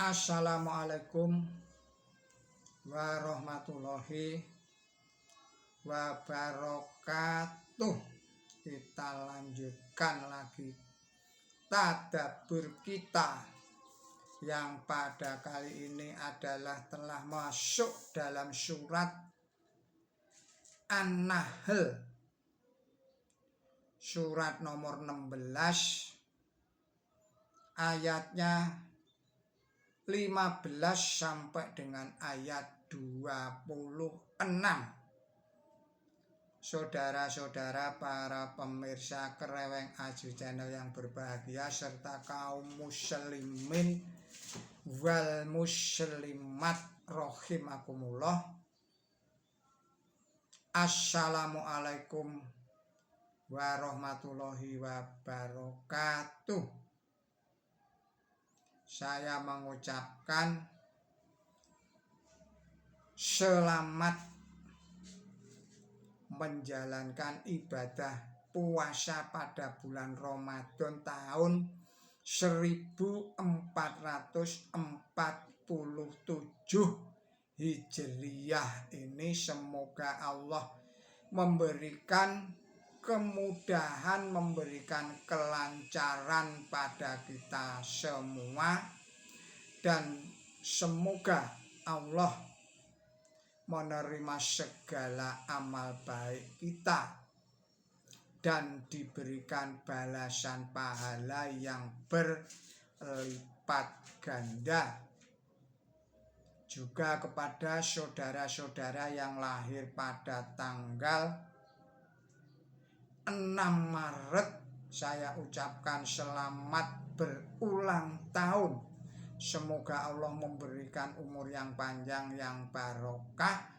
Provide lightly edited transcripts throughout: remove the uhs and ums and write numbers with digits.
Assalamualaikum warahmatullahi wabarakatuh. Kita lanjutkan lagi tadabbur kita yang pada kali ini adalah telah masuk dalam surat An-Nahl, surat nomor 16, ayatnya 15 sampai dengan ayat 26. Saudara-saudara para pemirsa Kreweng Aji Channel yang berbahagia, serta kaum muslimin wal muslimat rahimakumullah. Assalamualaikum warahmatullahi wabarakatuh. Saya mengucapkan selamat menjalankan ibadah puasa pada bulan Ramadan tahun 1447 Hijriyah ini. Semoga Allah memberikan kemudahan, memberikan kelancaran pada kita semua, dan semoga Allah menerima segala amal baik kita dan diberikan balasan pahala yang berlipat ganda. Juga kepada saudara-saudara yang lahir pada tanggal 6 Maret, saya ucapkan selamat berulang tahun. Semoga Allah memberikan umur yang panjang, yang barokah,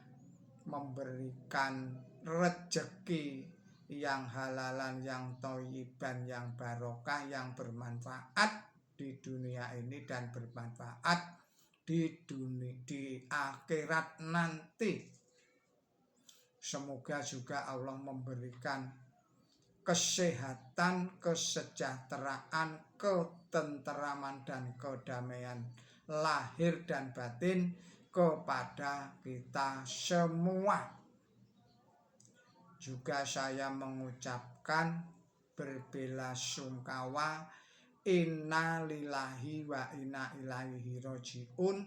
memberikan rezeki yang halalan, yang thayyiban, yang barokah, yang bermanfaat di dunia ini dan bermanfaat di akhirat nanti. Semoga juga Allah memberikan kesehatan, kesejahteraan, ketenteraman, dan kedamaian lahir dan batin kepada kita semua. Juga saya mengucapkan berbelasungkawa, inna lillahi wa inna ilaihi rajiun,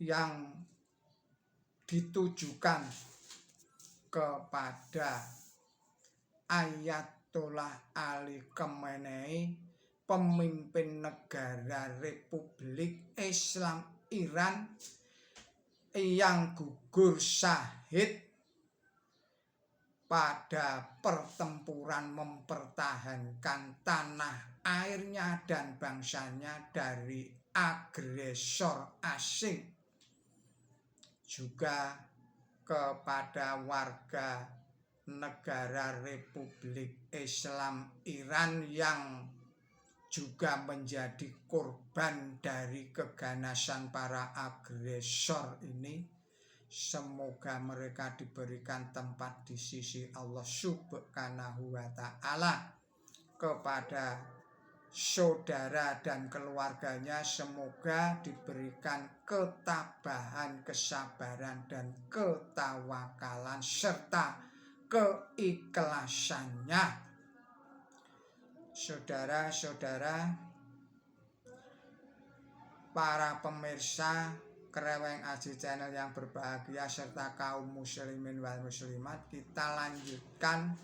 yang ditujukan kepada Ayatollah Ali Khamenei, pemimpin negara Republik Islam Iran yang gugur syahid pada pertempuran mempertahankan tanah airnya dan bangsanya dari agresor asing. Juga kepada warga negara Republik Islam Iran yang juga menjadi korban dari keganasan para agresor ini. Semoga mereka diberikan tempat di sisi Allah Subhanahu wa Ta'ala. Kepada saudara dan keluarganya, semoga diberikan ketabahan, kesabaran, dan ketawakalan serta keikhlasannya. Saudara-saudara para pemirsa Kreweng Aji Channel yang berbahagia, serta kaum muslimin wal muslimat, kita lanjutkan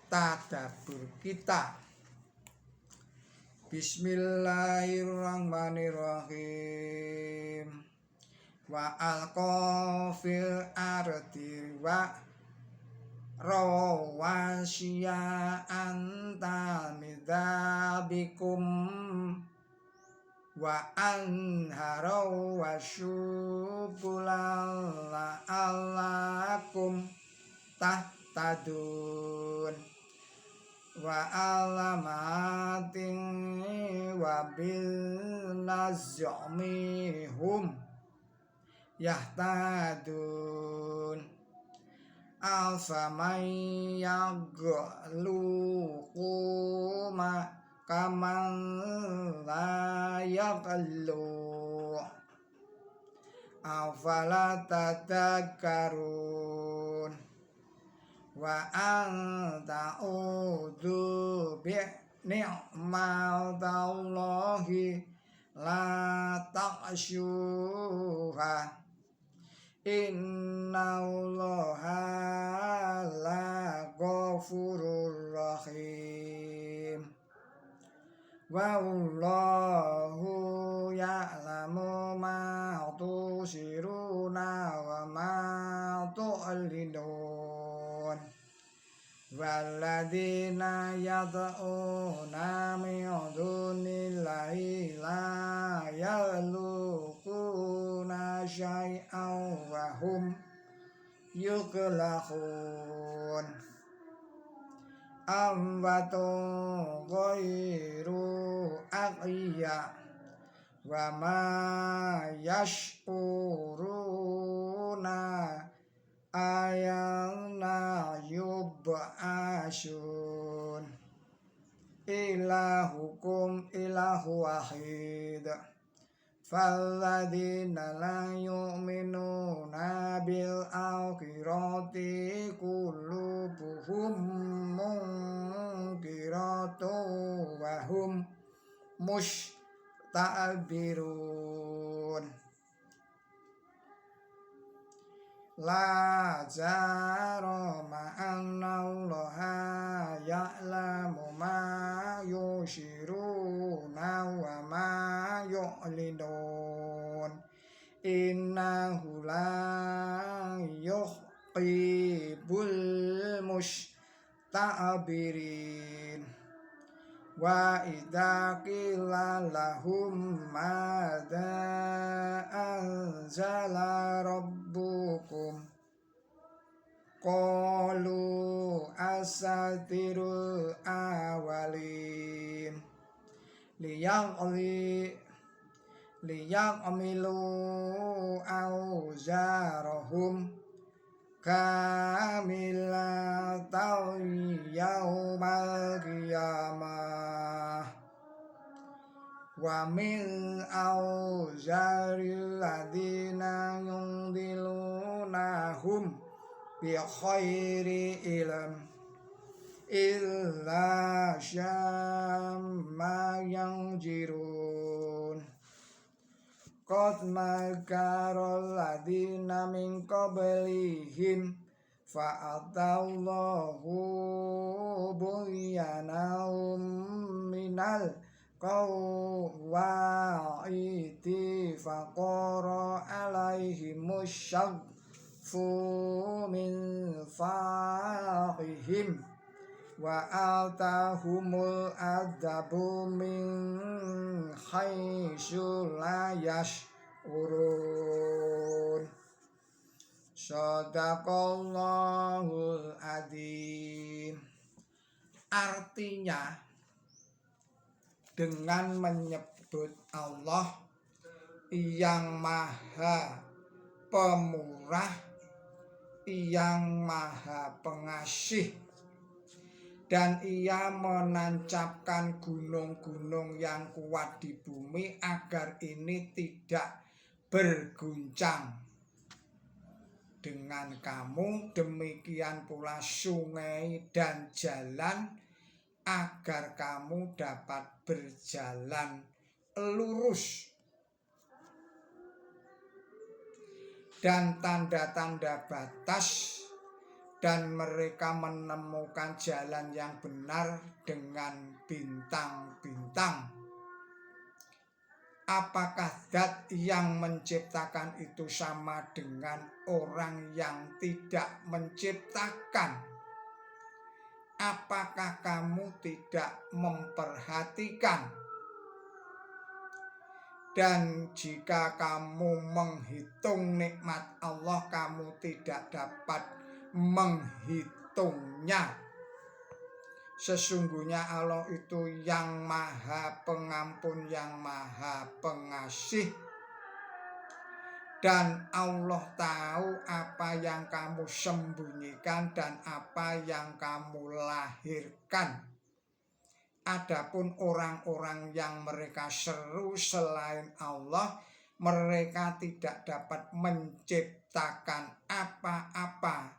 tadabbur kita. Bismillahirrahmanirrahim. Wa alqa fil ardi wa rawasiya anta midzabikum wa anhara wa syubulal la'allakum tahtadun wa alamatin wa bil nazmi hum yahtadun alfa may yagluqu ma kaman la yaqlu afala tadakkarun wa anta udu bi ni'matallahi la ta'syuha innallaha la ghafurur rahim wallahu ya'lamu ma tusiruna wa ma tu'linun walladzina yad'una min dunillahi la yakhluquna syai'an wa hum yukhlaqun amwatun ghairu ahya wa ma yash'uruna ayana yub'asyun ilahukum ilahu wahid falladzina la yu'minuna bil akhirati qulubuhum munkiratun wa hum mustakbirun la jarama annallaha ya'lamu ma yushiruna wa ma yu'linun innahu la yuhibbul mustakbirin wa idza qila lahum madza anzala rabbukum qalu asatirul awalin liya'milu awzarahum kamilatan yaumal qiyamah wa min awzaril ladina yudilunahum bi khairi ilm illa syamma yanjirun qad makarul ladina min qablihim fa'atallahu bunyanahum minal qawwaiti faqara alaihimus syagfu min faqihim wa atahumul adabu min haitsu la yash'urun Shadaqallahul adzim. Artinya dengan menyebut Allah yang maha pemurah, yang maha pengasih, dan ia menancapkan gunung-gunung yang kuat di bumi agar ini tidak berguncang dengan kamu, demikian pula sungai dan jalan agar kamu dapat berjalan lurus, dan tanda-tanda batas, dan mereka menemukan jalan yang benar dengan bintang-bintang. Apakah zat yang menciptakan itu sama dengan orang yang tidak menciptakan? Apakah kamu tidak memperhatikan? Dan jika kamu menghitung nikmat Allah, kamu tidak dapat menghitungnya. Sesungguhnya Allah itu yang maha pengampun, yang maha pengasih. Dan Allah tahu apa yang kamu sembunyikan dan apa yang kamu lahirkan. Adapun orang-orang yang mereka seru selain Allah, mereka tidak dapat menciptakan apa-apa,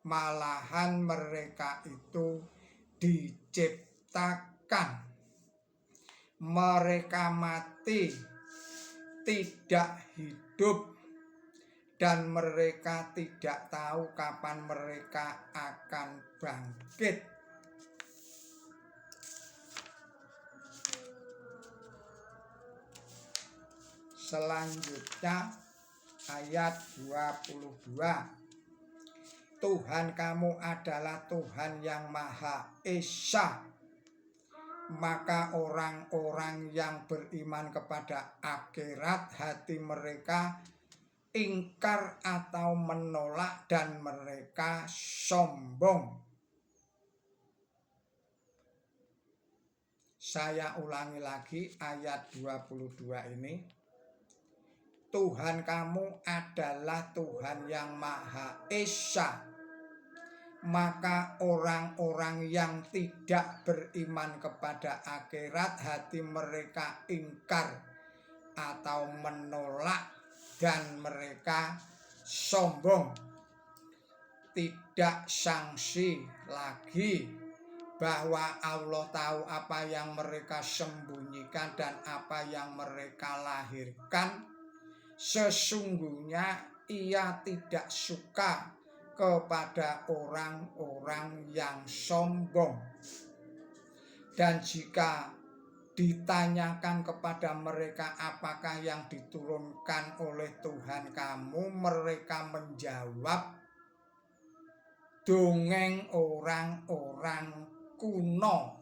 malahan mereka itu diciptakan. Mereka mati, tidak hidup, dan mereka tidak tahu kapan mereka akan bangkit. Selanjutnya ayat 22. Tuhan kamu adalah Tuhan yang Maha Esa. Maka orang-orang yang beriman kepada akhirat, hati mereka ingkar atau menolak dan mereka sombong. Saya ulangi lagi ayat 22 ini. Tuhan kamu adalah Tuhan yang Maha Esa. Maka orang-orang yang tidak beriman kepada akhirat, hati mereka ingkar atau menolak dan mereka sombong. Tidak sangsi lagi bahwa Allah tahu apa yang mereka sembunyikan dan apa yang mereka lahirkan. Sesungguhnya Ia tidak suka kepada orang-orang yang sombong. Dan jika ditanyakan kepada mereka apakah yang diturunkan oleh Tuhan kamu, mereka menjawab, dongeng orang-orang kuno,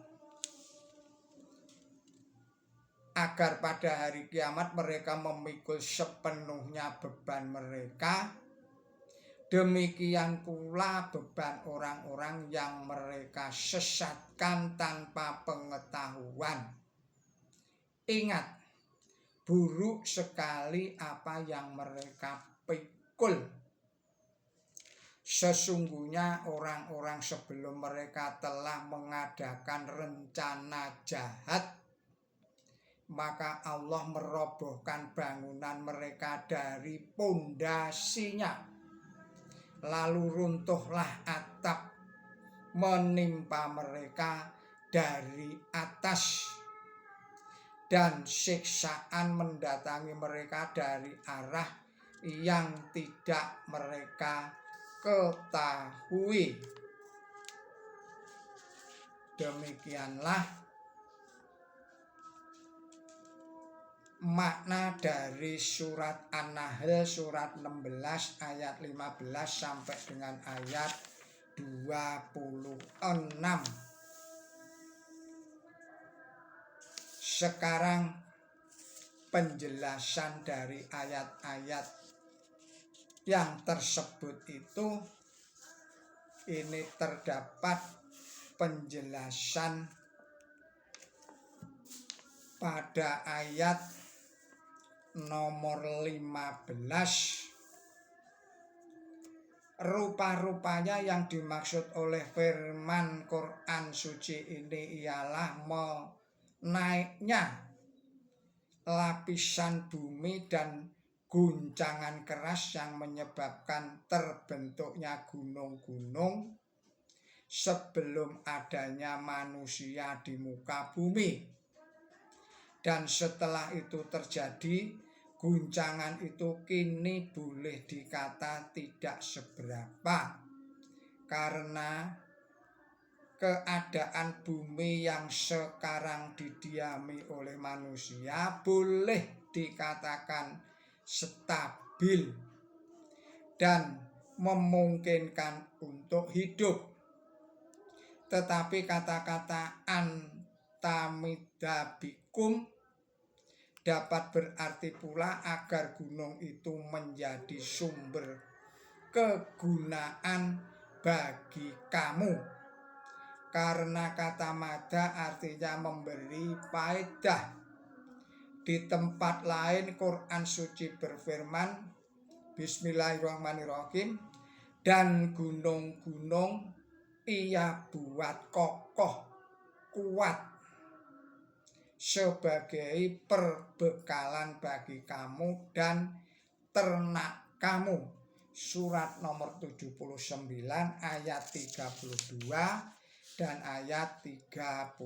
agar pada hari kiamat mereka memikul sepenuhnya beban mereka. Demikian pula beban orang-orang yang mereka sesatkan tanpa pengetahuan. Ingat, buruk sekali apa yang mereka pikul. Sesungguhnya orang-orang sebelum mereka telah mengadakan rencana jahat, maka Allah merobohkan bangunan mereka dari pondasinya. Lalu runtuhlah atap menimpa mereka dari atas, dan siksaan mendatangi mereka dari arah yang tidak mereka ketahui. Demikianlah makna dari surat An-Nahl surat 16 ayat 15 sampai dengan ayat 26. Sekarang penjelasan dari ayat-ayat yang tersebut itu, ini terdapat penjelasan pada ayat nomor 15. Rupa-rupanya yang dimaksud oleh firman Quran suci ini ialah menaiknya lapisan bumi dan guncangan keras yang menyebabkan terbentuknya gunung-gunung sebelum adanya manusia di muka bumi. Dan setelah itu terjadi, guncangan itu kini boleh dikata tidak seberapa, karena keadaan bumi yang sekarang didiami oleh manusia boleh dikatakan stabil dan memungkinkan untuk hidup. Tetapi kata-kata antamidabikum dapat berarti pula agar gunung itu menjadi sumber kegunaan bagi kamu. Karena kata mada artinya memberi faedah. Di tempat lain Quran suci berfirman, Bismillahirrahmanirrahim, dan gunung-gunung Ia buat kokoh kuat. sebagai perbekalan bagi kamu dan ternak kamu. Surat nomor 79 ayat 32 dan ayat 33.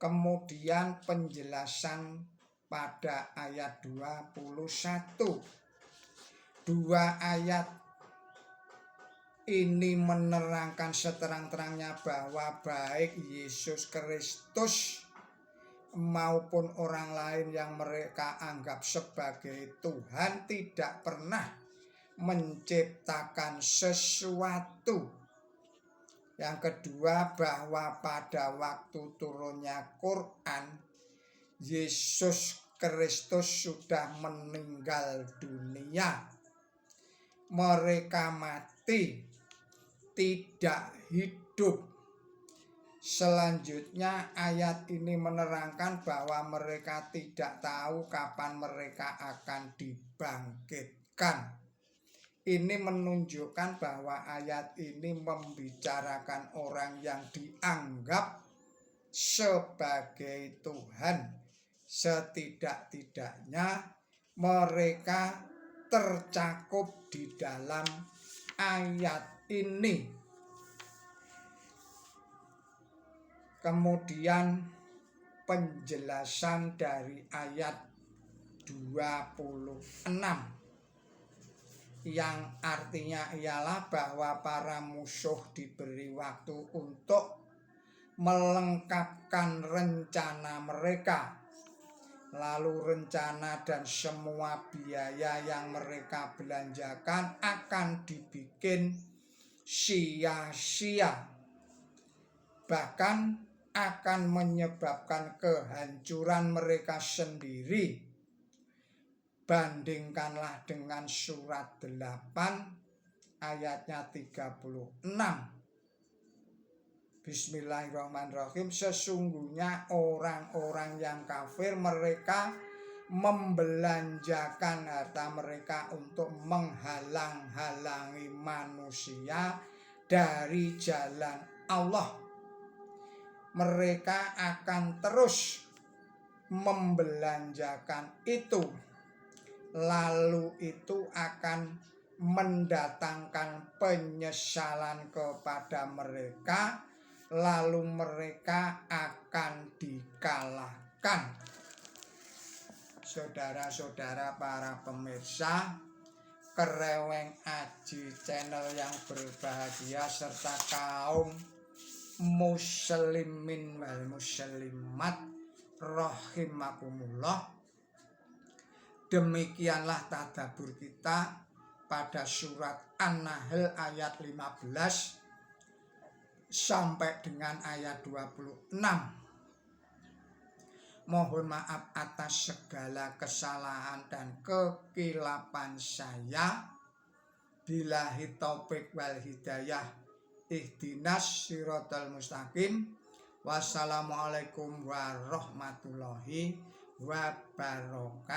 Kemudian penjelasan pada ayat 21. Dua ayat ini menerangkan seterang-terangnya bahwa baik Yesus Kristus maupun orang lain yang mereka anggap sebagai Tuhan tidak pernah menciptakan sesuatu. Yang kedua, bahwa pada waktu turunnya Quran, Yesus Kristus sudah meninggal dunia. Mereka mati, tidak hidup. Selanjutnya ayat ini menerangkan bahwa mereka tidak tahu kapan mereka akan dibangkitkan. Ini menunjukkan bahwa ayat ini membicarakan orang yang dianggap sebagai Tuhan. Setidak-tidaknya mereka tercakup di dalam ayat ini. Kemudian penjelasan dari ayat 26 yang artinya ialah bahwa para musuh diberi waktu untuk melengkapkan rencana mereka. Lalu rencana dan semua biaya yang mereka belanjakan akan dibikin sia-sia. Bahkan akan menyebabkan kehancuran mereka sendiri. Bandingkanlah dengan surat 8 ayatnya 36. Bismillahirrahmanirrahim. Sesungguhnya orang-orang yang kafir mereka membelanjakan harta mereka untuk menghalang-halangi manusia dari jalan Allah. Mereka akan terus membelanjakan itu. Lalu itu akan mendatangkan penyesalan kepada mereka, lalu mereka akan dikalahkan. Saudara-saudara para pemirsa Kereweng Aji channel yang berbahagia serta kaum muslimin wal muslimat rahimakumullah. Demikianlah tadabbur kita pada surat An-Nahl ayat 15 sampai dengan ayat 26. Mohon maaf atas segala kesalahan dan kekilapan saya. Billahi taufik wal hidayah. Ihdinas siratal mustaqim. Wassalamualaikum warahmatullahi wabarakatuh.